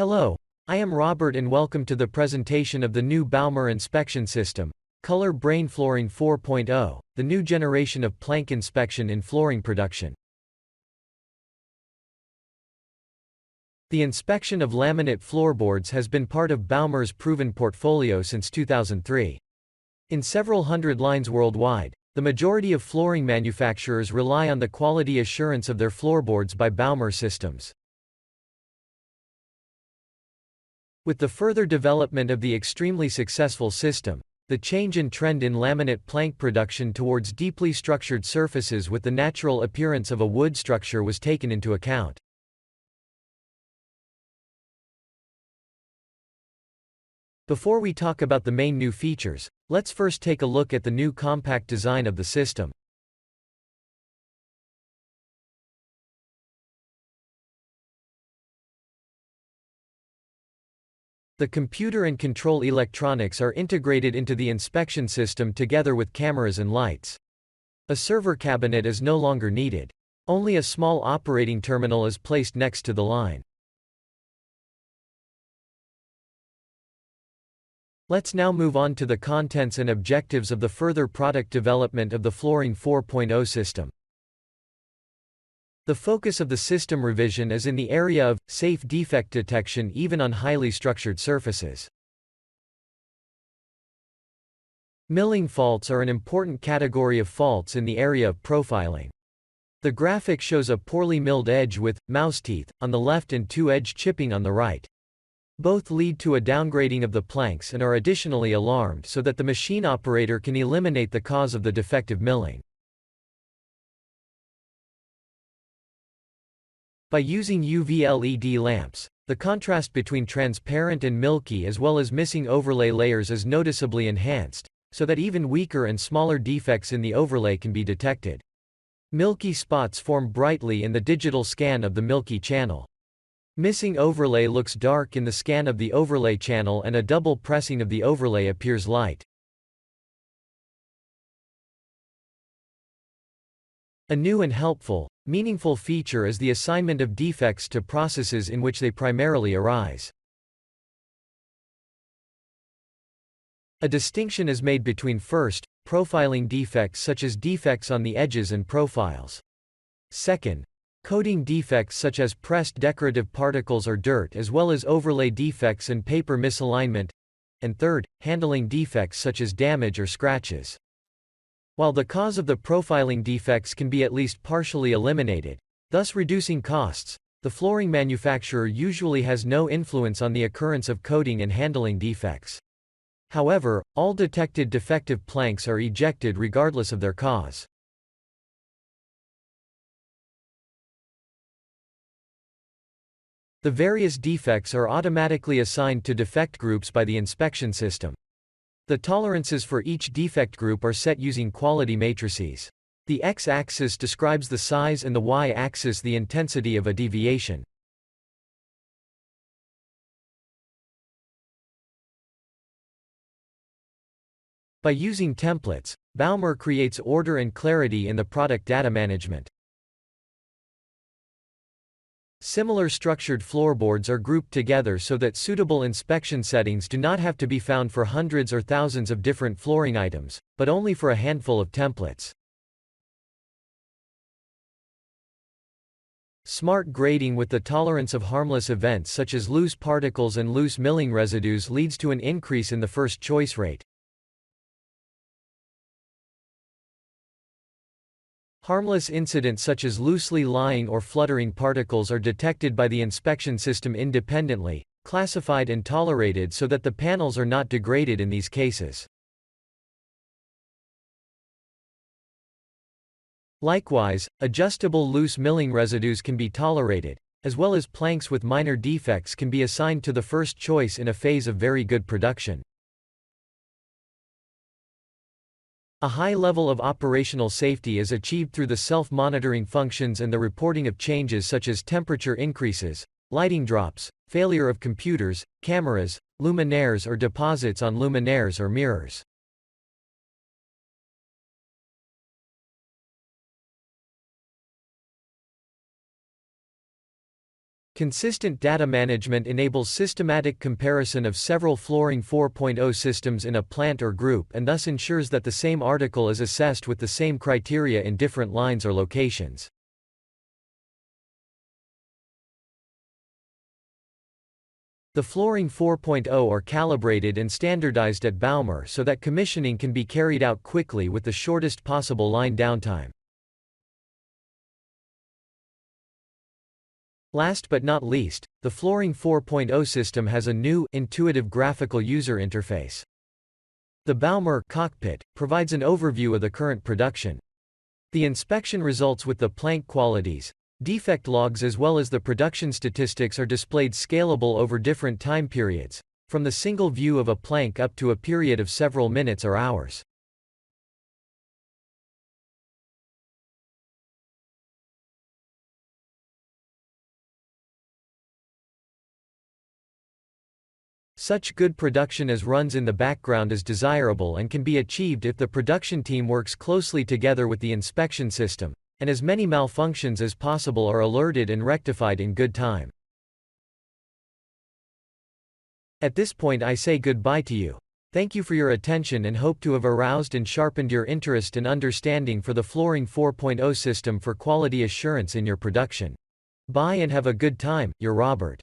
Hello, I am Robert and welcome to the presentation of the new Baumer inspection system, ColourBrain Flooring 4.0, the new generation of plank inspection in flooring production. The inspection of laminate floorboards has been part of Baumer's proven portfolio since 2003. In several hundred lines worldwide, the majority of flooring manufacturers rely on the quality assurance of their floorboards by Baumer systems. With the further development of the extremely successful system, the change in trend in laminate plank production towards deeply structured surfaces with the natural appearance of a wood structure was taken into account. Before we talk about the main new features, let's first take a look at the new compact design of the system. The computer and control electronics are integrated into the inspection system together with cameras and lights. A server cabinet is no longer needed. Only a small operating terminal is placed next to the line. Let's now move on to the contents and objectives of the further product development of the Flooring 4.0 system. The focus of the system revision is in the area of safe defect detection even on highly structured surfaces. Milling faults are an important category of faults in the area of profiling. The graphic shows a poorly milled edge with mouse teeth on the left and two-edge chipping on the right. Both lead to a downgrading of the planks and are additionally alarmed so that the machine operator can eliminate the cause of the defective milling. By using UV LED lamps, the contrast between transparent and milky as well as missing overlay layers is noticeably enhanced, so that even weaker and smaller defects in the overlay can be detected. Milky spots form brightly in the digital scan of the milky channel. Missing overlay looks dark in the scan of the overlay channel and a double pressing of the overlay appears light. A new and helpful, meaningful feature is the assignment of defects to processes in which they primarily arise. A distinction is made between first, profiling defects such as defects on the edges and profiles. Second, coating defects such as pressed decorative particles or dirt as well as overlay defects and paper misalignment. And third, handling defects such as damage or scratches. While the cause of the profiling defects can be at least partially eliminated, thus reducing costs, the flooring manufacturer usually has no influence on the occurrence of coating and handling defects. However, all detected defective planks are ejected regardless of their cause. The various defects are automatically assigned to defect groups by the inspection system. The tolerances for each defect group are set using quality matrices. The x-axis describes the size and the y-axis the intensity of a deviation. By using templates, Baumer creates order and clarity in the product data management. Similar structured floorboards are grouped together so that suitable inspection settings do not have to be found for hundreds or thousands of different flooring items, but only for a handful of templates. Smart grading with the tolerance of harmless events such as loose particles and loose milling residues leads to an increase in the first choice rate. Harmless incidents such as loosely lying or fluttering particles are detected by the inspection system independently, classified and tolerated so that the panels are not degraded in these cases. Likewise, adjustable loose milling residues can be tolerated, as well as planks with minor defects can be assigned to the first choice in a phase of very good production. A high level of operational safety is achieved through the self-monitoring functions and the reporting of changes such as temperature increases, lighting drops, failure of computers, cameras, luminaires or deposits on luminaires or mirrors. Consistent data management enables systematic comparison of several Flooring 4.0 systems in a plant or group and thus ensures that the same article is assessed with the same criteria in different lines or locations. The Flooring 4.0 are calibrated and standardized at Baumer so that commissioning can be carried out quickly with the shortest possible line downtime. Last but not least, the Flooring 4.0 system has a new, intuitive graphical user interface. The Baumer cockpit provides an overview of the current production. The inspection results with the plank qualities, defect logs as well as the production statistics are displayed scalable over different time periods, from the single view of a plank up to a period of several minutes or hours. Such good production as runs in the background is desirable and can be achieved if the production team works closely together with the inspection system, and as many malfunctions as possible are alerted and rectified in good time. At this point I say goodbye to you. Thank you for your attention and hope to have aroused and sharpened your interest and understanding for the Flooring 4.0 system for quality assurance in your production. Bye and have a good time, your Robert.